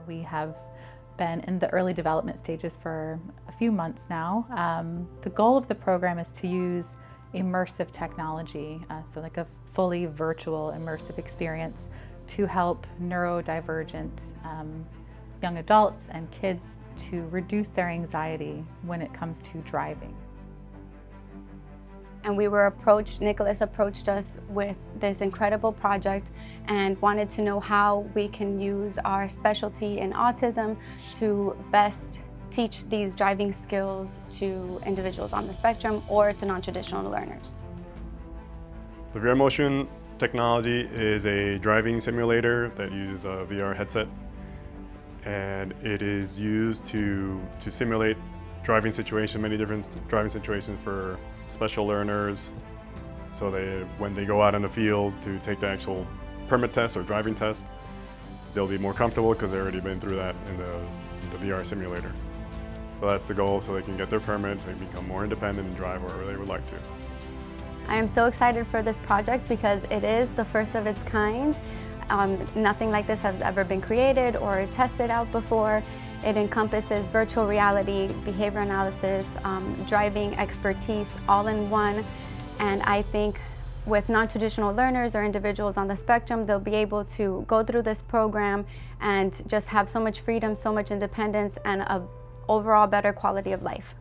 We have been in the early development stages for a few months now. The goal of the program is to use immersive technology, so like a fully virtual immersive experience, to help neurodivergent young adults and kids to reduce their anxiety when it comes to driving. And Nicholas approached us with this incredible project and wanted to know how we can use our specialty in autism to best teach these driving skills to individuals on the spectrum or to non-traditional learners. The VR Motion technology is a driving simulator that uses a VR headset, and it is used to simulate driving situations, many different driving situations for special learners, so when they go out in the field to take the actual permit test or driving test, they'll be more comfortable because they've already been through that in the VR simulator. So that's the goal, so they can get their permits and become more independent and drive wherever they would like to. I am so excited for this project because it is the first of its kind. Nothing like this has ever been created or tested out before. It encompasses virtual reality, behavior analysis, driving expertise all in one. And I think with non-traditional learners or individuals on the spectrum, they'll be able to go through this program and just have so much freedom, so much independence, and an overall better quality of life.